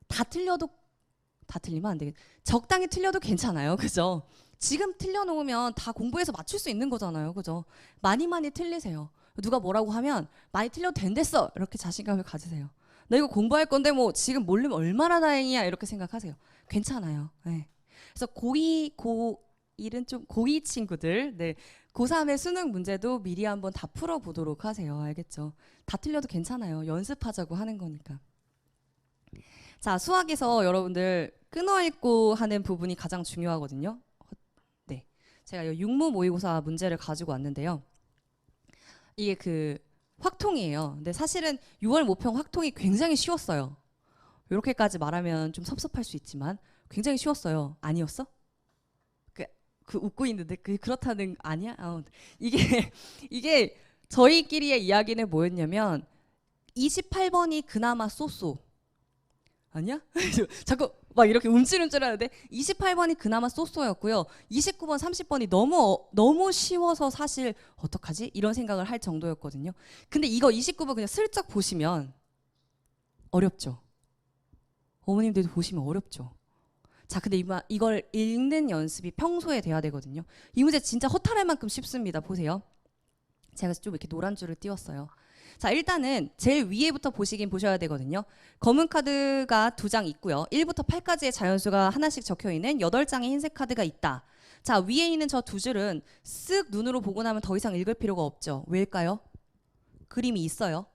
다 틀리면 안 되겠. 적당히 틀려도 괜찮아요. 그죠? 지금 틀려놓으면 다 공부해서 맞출 수 있는 거잖아요. 그죠? 많이 틀리세요. 누가 뭐라고 하면 많이 틀려도 된댔어. 이렇게 자신감을 가지세요. 나 이거 공부할 건데 뭐 지금 모르면 얼마나 다행이야. 이렇게 생각하세요. 괜찮아요. 네. 그래서 고1은 좀 고2 친구들, 네. 고3의 수능 문제도 미리 한번 다 풀어보도록 하세요. 알겠죠? 다 틀려도 괜찮아요. 연습하자고 하는 거니까. 자, 수학에서 여러분들 끊어 읽고 하는 부분이 가장 중요하거든요. 네. 제가 이 육모 모의고사 문제를 가지고 왔는데요. 이게 그 확통이에요. 근데 사실은 6월 모평 확통이 굉장히 쉬웠어요. 이렇게까지 말하면 좀 섭섭할 수 있지만 굉장히 쉬웠어요. 아니었어? 그 웃고 있는데 그렇다는 아니야? 이게 저희끼리의 이야기는 뭐였냐면 28번이 그나마 쏘쏘 아니야? 자꾸 막 이렇게 움찔움찔하는데 28번이 그나마 쏘쏘였고요. 29번, 30번이 너무 쉬워서 사실 어떡하지? 이런 생각을 할 정도였거든요. 근데 이거 29번 그냥 슬쩍 보시면 어렵죠. 어머님들도 보시면 어렵죠. 자, 근데 이걸 읽는 연습이 평소에 돼야 되거든요. 이 문제 진짜 허탈할 만큼 쉽습니다. 보세요. 제가 좀 이렇게 노란 줄을 띄웠어요. 자, 일단은 제일 위에부터 보셔야 되거든요. 검은 카드가 2장 있고요. 1부터 8까지의 자연수가 하나씩 적혀있는 8장의 흰색 카드가 있다. 자, 위에 있는 저 2줄은 쓱 눈으로 보고 나면 더 이상 읽을 필요가 없죠. 왜일까요? 그림이 있어요.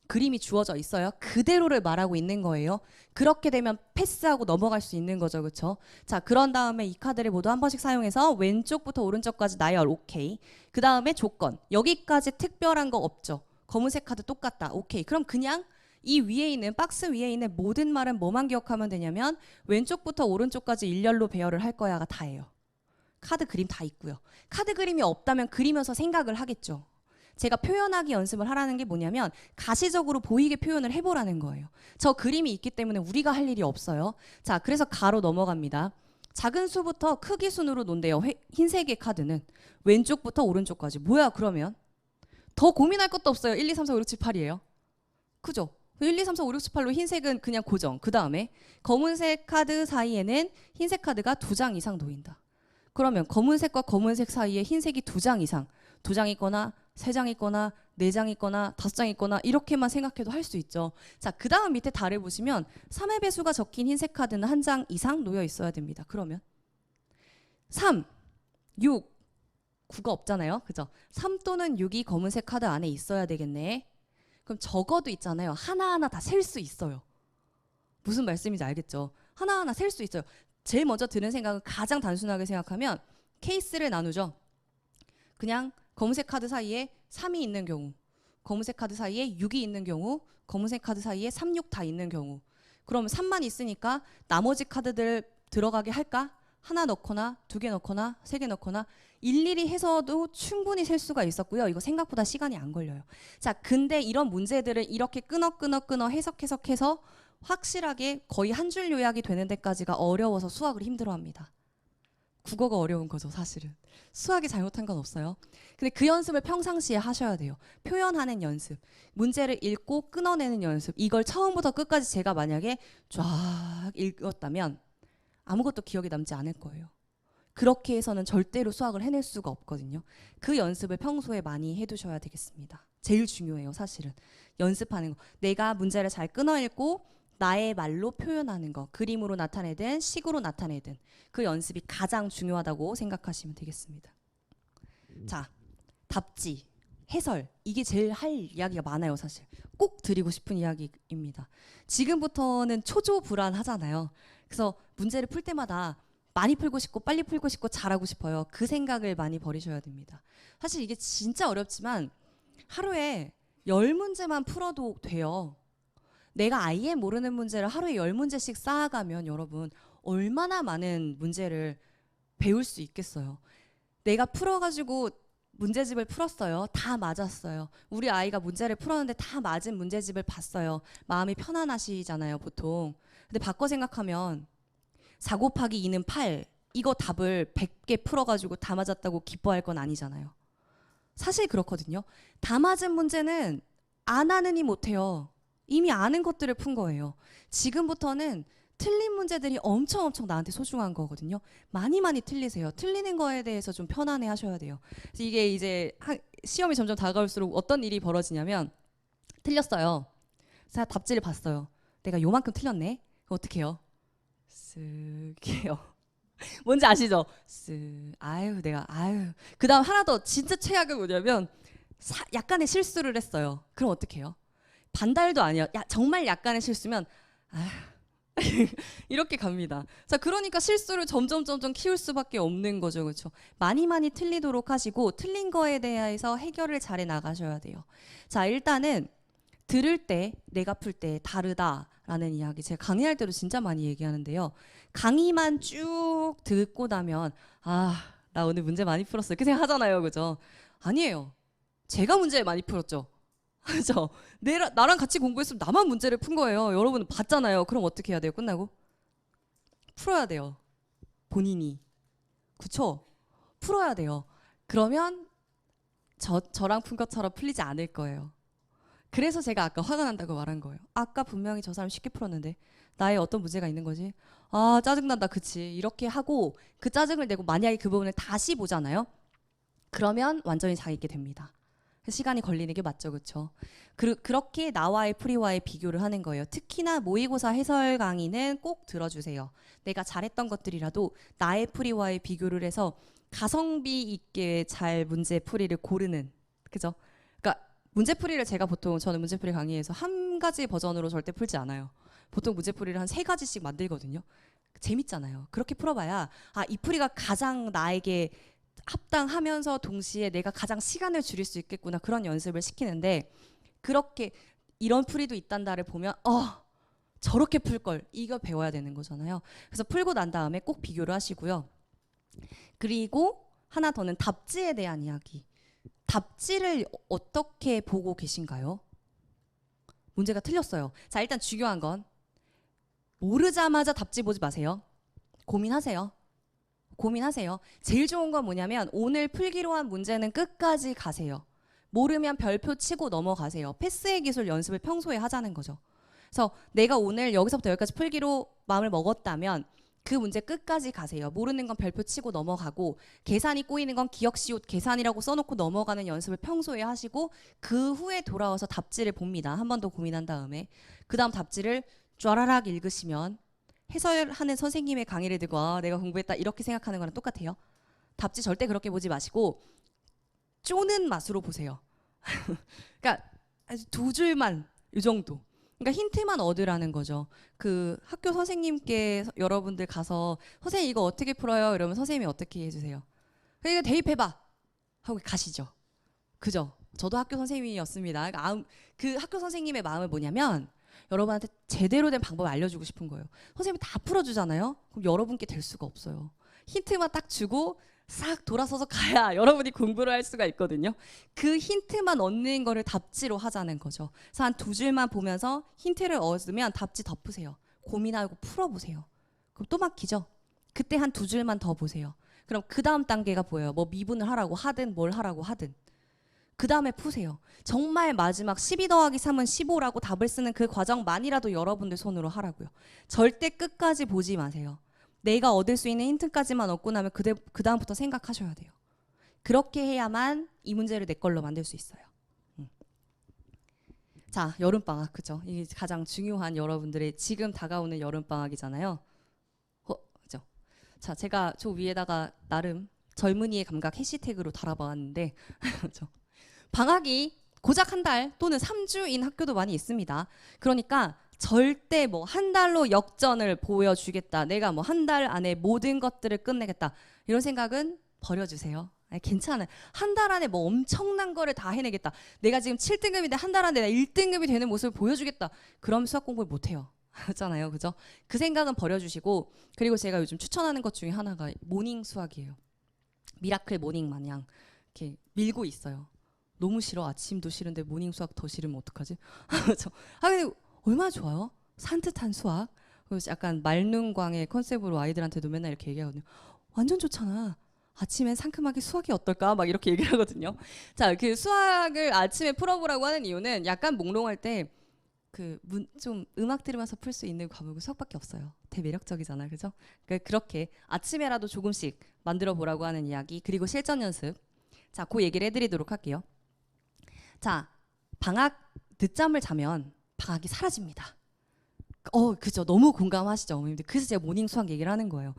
그림이 주어져 있어요. 그대로를 말하고 있는 거예요. 그렇게 되면 패스하고 넘어갈 수 있는 거죠. 그렇죠? 자, 그런 다음에 이 카드를 모두 한 번씩 사용해서 왼쪽부터 오른쪽까지 나열. 오케이. 그 다음에 조건. 여기까지 특별한 거 없죠. 검은색 카드 똑같다. 오케이. 그럼 그냥 이 위에 있는 박스 위에 있는 모든 말은 뭐만 기억하면 되냐면 왼쪽부터 오른쪽까지 일렬로 배열을 할 거야가 다예요. 카드 그림 다 있고요. 카드 그림이 없다면 그리면서 생각을 하겠죠. 제가 표현하기 연습을 하라는 게 뭐냐면 가시적으로 보이게 표현을 해보라는 거예요. 저 그림이 있기 때문에 우리가 할 일이 없어요. 자, 그래서 가로 넘어갑니다. 작은 수부터 크기 순으로 논대요. 흰색의 카드는 왼쪽부터 오른쪽까지. 뭐야 그러면? 더 고민할 것도 없어요. 1, 2, 3, 4, 5, 6, 7, 8이에요. 그죠? 1, 2, 3, 4, 5, 6, 7, 8로 흰색은 그냥 고정. 그 다음에 검은색 카드 사이에는 흰색 카드가 2장 이상 놓인다. 그러면 검은색과 검은색 사이에 흰색이 2장 이상, 2장 있거나 3장 있거나 4장 있거나 5장 있거나 이렇게만 생각해도 할 수 있죠. 자, 그 다음 밑에 달을 보시면 3의 배수가 적힌 흰색 카드는 1장 이상 놓여 있어야 됩니다. 그러면 3, 6, 9가 없잖아요. 그죠? 3 또는 6이 검은색 카드 안에 있어야 되겠네. 그럼 적어도 있잖아요. 하나하나 다 셀 수 있어요. 무슨 말씀인지 알겠죠? 하나하나 셀 수 있어요. 제일 먼저 드는 생각은 가장 단순하게 생각하면 케이스를 나누죠. 그냥 검은색 카드 사이에 3이 있는 경우, 검은색 카드 사이에 6이 있는 경우, 검은색 카드 사이에 3, 6 다 있는 경우. 그러면 3만 있으니까 나머지 카드들 들어가게 할까? 하나 넣거나 2개 넣거나 3개 넣거나 일일이 해서도 충분히 셀 수가 있었고요. 이거 생각보다 시간이 안 걸려요. 자, 근데 이런 문제들을 이렇게 끊어 해석해서 확실하게 거의 한 줄 요약이 되는 데까지가 어려워서 수학을 힘들어합니다. 국어가 어려운 거죠, 사실은. 수학이 잘못한 건 없어요. 근데 그 연습을 평상시에 하셔야 돼요. 표현하는 연습, 문제를 읽고 끊어내는 연습. 이걸 처음부터 끝까지 제가 만약에 쫙 읽었다면 아무것도 기억에 남지 않을 거예요. 그렇게 해서는 절대로 수학을 해낼 수가 없거든요. 그 연습을 평소에 많이 해두셔야 되겠습니다. 제일 중요해요, 사실은. 연습하는 거. 내가 문제를 잘 끊어 읽고 나의 말로 표현하는 거. 그림으로 나타내든 식으로 나타내든 그 연습이 가장 중요하다고 생각하시면 되겠습니다. 자, 답지, 해설. 이게 제일 할 이야기가 많아요, 사실. 꼭 드리고 싶은 이야기입니다. 지금부터는 초조불안하잖아요. 그래서 문제를 풀 때마다 많이 풀고 싶고 빨리 풀고 싶고 잘하고 싶어요. 그 생각을 많이 버리셔야 됩니다. 사실 이게 진짜 어렵지만 하루에 10문제만 풀어도 돼요. 내가 아예 모르는 문제를 하루에 10문제씩 쌓아가면 여러분 얼마나 많은 문제를 배울 수 있겠어요. 내가 풀어가지고 문제집을 풀었어요. 다 맞았어요. 우리 아이가 문제를 풀었는데 다 맞은 문제집을 봤어요. 마음이 편안하시잖아요, 보통. 근데 바꿔 생각하면 4 곱하기 2는 8. 이거 답을 100개 풀어가지고 다 맞았다고 기뻐할 건 아니잖아요. 사실 그렇거든요. 다 맞은 문제는 안 하느니 못해요. 이미 아는 것들을 푼 거예요. 지금부터는 틀린 문제들이 엄청 나한테 소중한 거거든요. 많이 틀리세요. 틀리는 거에 대해서 좀 편안해 하셔야 돼요. 그래서 이게 이제 시험이 점점 다가올수록 어떤 일이 벌어지냐면 틀렸어요. 제가 답지를 봤어요. 내가 요만큼 틀렸네. 어떻게 해요? 쓱 해요. 뭔지 아시죠? 쓱. 아유. 그 다음 하나 더 진짜 최악은 뭐냐면 약간의 실수를 했어요. 그럼 어떻게 해요? 반달도 아니야. 정말 약간의 실수면 이렇게 갑니다. 자, 그러니까 실수를 점점 키울 수밖에 없는 거죠, 그렇죠? 많이 틀리도록 하시고 틀린 거에 대해서 해결을 잘해 나가셔야 돼요. 자, 일단은 들을 때, 내가 풀 때 다르다라는 이야기 제가 강의할 때도 진짜 많이 얘기하는데요. 강의만 쭉 듣고 나면 나 오늘 문제 많이 풀었어 이렇게 생각하잖아요, 그죠? 아니에요. 제가 문제 많이 풀었죠. 그죠? 나랑 같이 공부했으면 나만 문제를 푼 거예요. 여러분 봤잖아요. 그럼 어떻게 해야 돼요? 끝나고? 풀어야 돼요. 본인이. 그쵸? 풀어야 돼요. 그러면 저랑 푼 것처럼 풀리지 않을 거예요. 그래서 제가 아까 화가 난다고 말한 거예요. 아까 분명히 저 사람 쉽게 풀었는데 나의 어떤 문제가 있는 거지? 짜증난다. 그치? 이렇게 하고 그 짜증을 내고 만약에 그 부분을 다시 보잖아요. 그러면 완전히 잘 있게 됩니다. 시간이 걸리는 게 맞죠, 그렇죠? 그렇게 나와의 풀이와의 비교를 하는 거예요. 특히나 모의고사 해설 강의는 꼭 들어주세요. 내가 잘했던 것들이라도 나의 풀이와의 비교를 해서 가성비 있게 잘 문제 풀이를 고르는, 그죠? 그러니까 문제풀이를 저는 문제풀이 강의에서 한 가지 버전으로 절대 풀지 않아요. 보통 문제풀이를 한 3가지씩 만들거든요. 재밌잖아요. 그렇게 풀어봐야 이 풀이가 가장 나에게 합당하면서 동시에 내가 가장 시간을 줄일 수 있겠구나, 그런 연습을 시키는데, 그렇게 이런 풀이도 있단다를 보면 저렇게 풀걸, 이거 배워야 되는 거잖아요. 그래서 풀고 난 다음에 꼭 비교를 하시고요. 그리고 하나 더는 답지에 대한 이야기. 답지를 어떻게 보고 계신가요? 문제가 틀렸어요. 자, 일단 중요한 건 모르자마자 답지 보지 마세요. 고민하세요. 제일 좋은 건 뭐냐면 오늘 풀기로 한 문제는 끝까지 가세요. 모르면 별표 치고 넘어가세요. 패스의 기술 연습을 평소에 하자는 거죠. 그래서 내가 오늘 여기서부터 여기까지 풀기로 마음을 먹었다면 그 문제 끝까지 가세요. 모르는 건 별표 치고 넘어가고 계산이 꼬이는 건 기억시옷 계산이라고 써놓고 넘어가는 연습을 평소에 하시고 그 후에 돌아와서 답지를 봅니다. 한 번 더 고민한 다음에 그 다음 답지를 쫘라락 읽으시면 해설하는 선생님의 강의를 듣고 내가 공부했다 이렇게 생각하는 거랑 똑같아요. 답지 절대 그렇게 보지 마시고 쪼는 맛으로 보세요. 그러니까 2줄만 이 정도. 그러니까 힌트만 얻으라는 거죠. 그 학교 선생님께 여러분들 가서 선생님 이거 어떻게 풀어요? 이러면 선생님이 어떻게 해주세요? 그러니까 대입해봐 하고 가시죠. 그죠? 저도 학교 선생님이었습니다. 그 학교 선생님의 마음은 뭐냐면 여러분한테 제대로 된 방법을 알려주고 싶은 거예요. 선생님이 다 풀어주잖아요. 그럼 여러분께 될 수가 없어요. 힌트만 딱 주고 싹 돌아서서 가야 여러분이 공부를 할 수가 있거든요. 그 힌트만 얻는 거를 답지로 하자는 거죠. 그래서 한 2줄만 보면서 힌트를 얻으면 답지 덮으세요. 고민하고 풀어보세요. 그럼 또 막히죠. 그때 한 2줄만 더 보세요. 그럼 그 다음 단계가 보여요. 뭐 미분을 하라고 하든 뭘 하라고 하든. 그 다음에 푸세요. 정말 마지막 12 더하기 3은 15라고 답을 쓰는 그 과정만이라도 여러분들 손으로 하라고요. 절대 끝까지 보지 마세요. 내가 얻을 수 있는 힌트까지만 얻고 나면 그 다음부터 생각하셔야 돼요. 그렇게 해야만 이 문제를 내 걸로 만들 수 있어요. 자, 여름방학, 그죠? 이게 가장 중요한 여러분들의 지금 다가오는 여름방학이잖아요. 그죠? 자, 제가 저 위에다가 나름 젊은이의 감각 해시태그로 달아봤는데 그죠? 방학이 고작 한 달 또는 3주인 학교도 많이 있습니다. 그러니까 절대 뭐 한 달로 역전을 보여주겠다. 내가 뭐 한 달 안에 모든 것들을 끝내겠다. 이런 생각은 버려주세요. 아니, 괜찮아요. 한 달 안에 뭐 엄청난 거를 다 해내겠다. 내가 지금 7등급인데 한 달 안에 내가 1등급이 되는 모습을 보여주겠다. 그럼 수학 공부를 못해요. 그렇잖아요. 그죠? 그 생각은 버려주시고, 그리고 제가 요즘 추천하는 것 중에 하나가 모닝 수학이에요. 미라클 모닝 마냥 이렇게 밀고 있어요. 너무 싫어. 아침도 싫은데 모닝 수학 더 싫으면 어떡하지? 근데 얼마나 좋아요? 산뜻한 수학. 그래서 약간 말눈광의 컨셉으로 아이들한테도 맨날 이렇게 얘기하거든요. 완전 좋잖아. 아침엔 상큼하게 수학이 어떨까? 막 이렇게 얘기를 하거든요. 자, 그 수학을 아침에 풀어보라고 하는 이유는 약간 몽롱할 때 좀 음악 들으면서 풀 수 있는 과목은 수학밖에 없어요. 되게 매력적이잖아요. 그죠? 그러니까 그렇게 아침에라도 조금씩 만들어 보라고 하는 이야기, 그리고 실전 연습. 자, 그 얘기를 해드리도록 할게요. 자, 방학 늦잠을 자면 방학이 사라집니다. 그죠? 너무 공감하시죠, 어머님들? 그래서 제가 모닝 수학 얘기를 하는 거예요.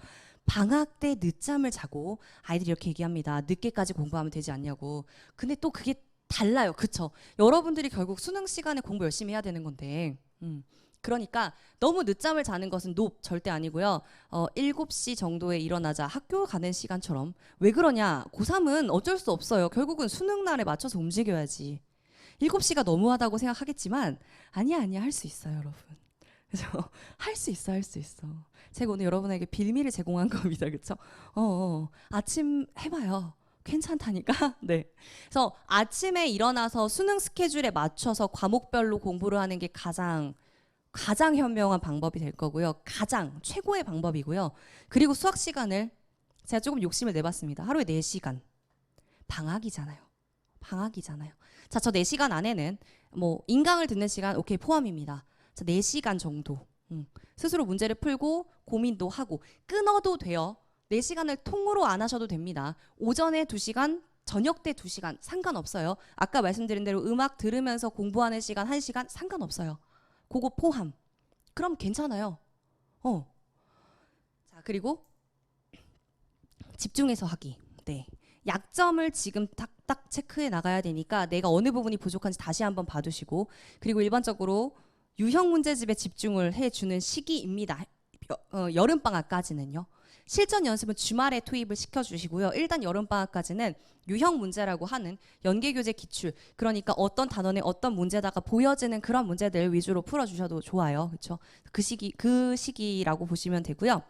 방학 때 늦잠을 자고 아이들이 이렇게 얘기합니다. 늦게까지 공부하면 되지 않냐고. 근데 또 그게 달라요. 그쵸? 여러분들이 결국 수능 시간에 공부 열심히 해야 되는 건데. 그러니까 너무 늦잠을 자는 것은 절대 아니고요. 7시 정도에 일어나자 학교 가는 시간처럼. 왜 그러냐? 고3은 어쩔 수 없어요. 결국은 수능 날에 맞춰서 움직여야지. 7시가 너무하다고 생각하겠지만 아니야 할 수 있어요, 여러분. 그래서 할 수 있어. 제가 오늘 여러분에게 빌미를 제공한 겁니다. 그렇죠? 아침 해봐요. 괜찮다니까. 네. 그래서 아침에 일어나서 수능 스케줄에 맞춰서 과목별로 공부를 하는 게 가장 현명한 방법이 될 거고요. 가장 최고의 방법이고요. 그리고 수학 시간을 제가 조금 욕심을 내봤습니다. 하루에 4시간. 방학이잖아요. 자, 저 4시간 안에는 뭐 인강을 듣는 시간 오케이 포함입니다. 자, 4시간 정도 스스로 문제를 풀고 고민도 하고 끊어도 돼요. 4시간을 통으로 안 하셔도 됩니다. 오전에 2시간, 저녁 때 2시간 상관없어요. 아까 말씀드린 대로 음악 들으면서 공부하는 시간 1시간 상관없어요. 그거 포함. 그럼 괜찮아요. 자, 그리고 집중해서 하기. 네. 약점을 지금 딱딱 체크해 나가야 되니까 내가 어느 부분이 부족한지 다시 한번 봐두시고, 그리고 일반적으로 유형 문제집에 집중을 해주는 시기입니다. 여름방학까지는요. 실전 연습은 주말에 투입을 시켜주시고요. 일단 여름방학까지는 유형 문제라고 하는 연계교재 기출, 그러니까 어떤 단원에 어떤 문제다가 보여지는 그런 문제들 위주로 풀어주셔도 좋아요. 그렇죠? 그 시기라고 보시면 되고요.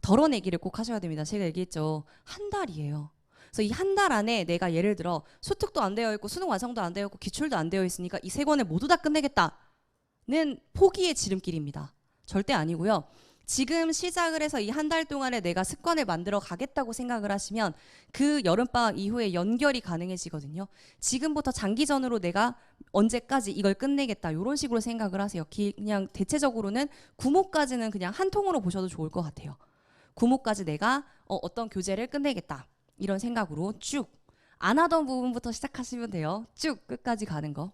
덜어내기를 꼭 하셔야 됩니다. 제가 얘기했죠. 한 달이에요. 그래서 이 한 달 안에 내가 예를 들어 소특도 안 되어 있고 수능 완성도 안 되어 있고 기출도 안 되어 있으니까 이 3권을 모두 다 끝내겠다는 포기의 지름길입니다. 절대 아니고요. 지금 시작을 해서 이 한 달 동안에 내가 습관을 만들어 가겠다고 생각을 하시면 그 여름방학 이후에 연결이 가능해지거든요. 지금부터 장기전으로 내가 언제까지 이걸 끝내겠다 이런 식으로 생각을 하세요. 그냥 대체적으로는 구모까지는 그냥 한 통으로 보셔도 좋을 것 같아요. 구모까지 내가 어떤 교재를 끝내겠다 이런 생각으로 쭉 안 하던 부분부터 시작하시면 돼요. 쭉 끝까지 가는 거.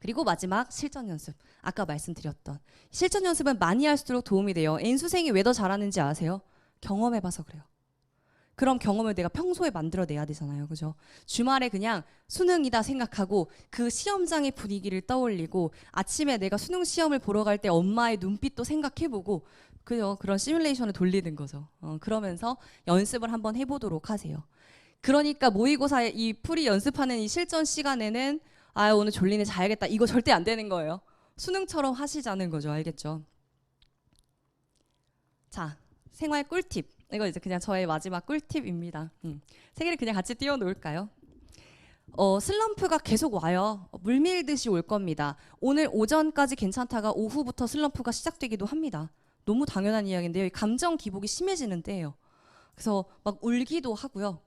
그리고 마지막 실전 연습. 아까 말씀드렸던 실전 연습은 많이 할수록 도움이 돼요. N수생이 왜 더 잘하는지 아세요? 경험해봐서 그래요. 그럼 경험을 내가 평소에 만들어내야 되잖아요. 그죠? 주말에 그냥 수능이다 생각하고 그 시험장의 분위기를 떠올리고 아침에 내가 수능 시험을 보러 갈 때 엄마의 눈빛도 생각해보고 그런 시뮬레이션을 돌리는 거죠. 그러면서 연습을 한번 해보도록 하세요. 그러니까 모의고사 이 풀이 연습하는 이 실전 시간에는 오늘 졸리네 자야겠다 이거 절대 안 되는 거예요. 수능처럼 하시자는 거죠. 알겠죠? 자, 생활 꿀팁. 이거 이제 그냥 저의 마지막 꿀팁입니다. 3개를 그냥 같이 띄워놓을까요? 슬럼프가 계속 와요. 물밀듯이 올 겁니다. 오늘 오전까지 괜찮다가 오후부터 슬럼프가 시작되기도 합니다. 너무 당연한 이야기인데요. 감정 기복이 심해지는 때예요. 그래서 막 울기도 하고요.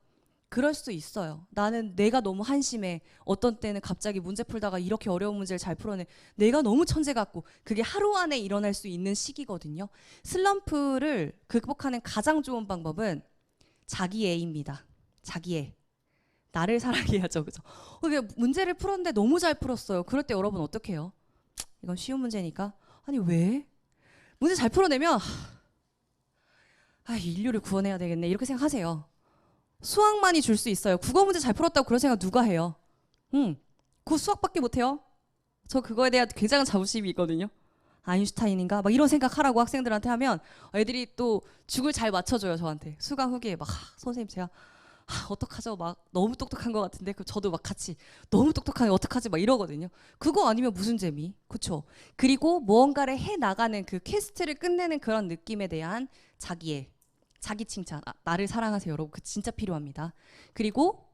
그럴 수 있어요. 나는 내가 너무 한심해. 어떤 때는 갑자기 문제 풀다가 이렇게 어려운 문제를 잘 풀어내. 내가 너무 천재 같고 그게 하루 안에 일어날 수 있는 시기거든요. 슬럼프를 극복하는 가장 좋은 방법은 자기애입니다. 자기애. 나를 사랑해야죠. 그죠? 이게 문제를 풀었는데 너무 잘 풀었어요. 그럴 때 여러분 어떻게 해요? 이건 쉬운 문제니까. 아니 왜? 문제 잘 풀어내면 인류를 구원해야 되겠네. 이렇게 생각하세요. 수학만이 줄 수 있어요. 국어 문제 잘 풀었다고 그런 생각 누가 해요? 그거 수학밖에 못해요? 저 그거에 대한 굉장한 자부심이 있거든요. 아인슈타인인가? 막 이런 생각하라고 학생들한테 하면 애들이 또 죽을 잘 맞춰줘요. 저한테. 수강 후기에 막 선생님 제가 어떡하죠? 막 너무 똑똑한 것 같은데 그 저도 막 같이 너무 똑똑하네 어떡하지? 막 이러거든요. 그거 아니면 무슨 재미? 그쵸? 그리고 무언가를 해나가는 그 퀘스트를 끝내는 그런 느낌에 대한 자기애. 자기 칭찬, 나를 사랑하세요 여러분. 그 진짜 필요합니다. 그리고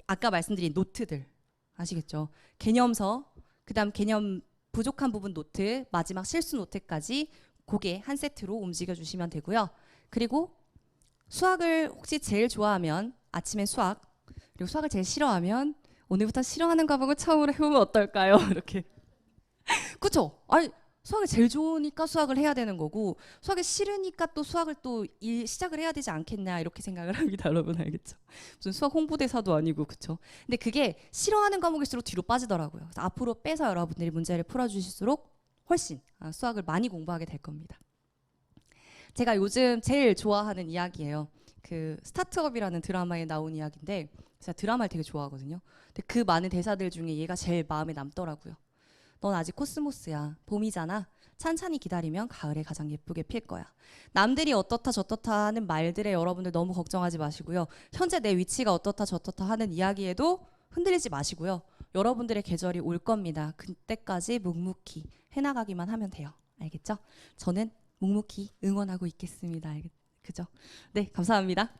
아까 말씀드린 노트들 아시겠죠? 개념서, 그다음 개념 부족한 부분 노트, 마지막 실수 노트까지 그게 한 세트로 움직여 주시면 되고요. 그리고 수학을 혹시 제일 좋아하면 아침에 수학, 그리고 수학을 제일 싫어하면 오늘부터 싫어하는 과목을 처음으로 해보면 어떨까요? 이렇게. 그쵸? 아니 수학이 제일 좋으니까 수학을 해야 되는 거고 수학이 싫으니까 또 수학을 또 시작을 해야 되지 않겠냐 이렇게 생각을 합니다. 여러분 알겠죠? 무슨 수학 홍보대사도 아니고 그쵸? 근데 그게 싫어하는 과목일수록 뒤로 빠지더라고요. 그래서 앞으로 빼서 여러분들이 문제를 풀어주실수록 훨씬 수학을 많이 공부하게 될 겁니다. 제가 요즘 제일 좋아하는 이야기예요. 그 스타트업이라는 드라마에 나온 이야기인데 제가 드라마를 되게 좋아하거든요. 근데 그 많은 대사들 중에 얘가 제일 마음에 남더라고요. 넌 아직 코스모스야. 봄이잖아. 찬찬히 기다리면 가을에 가장 예쁘게 필 거야. 남들이 어떻다 저떻다 하는 말들에 여러분들 너무 걱정하지 마시고요. 현재 내 위치가 어떻다 저떻다 하는 이야기에도 흔들리지 마시고요. 여러분들의 계절이 올 겁니다. 그때까지 묵묵히 해나가기만 하면 돼요. 알겠죠? 저는 묵묵히 응원하고 있겠습니다. 그죠? 네, 감사합니다.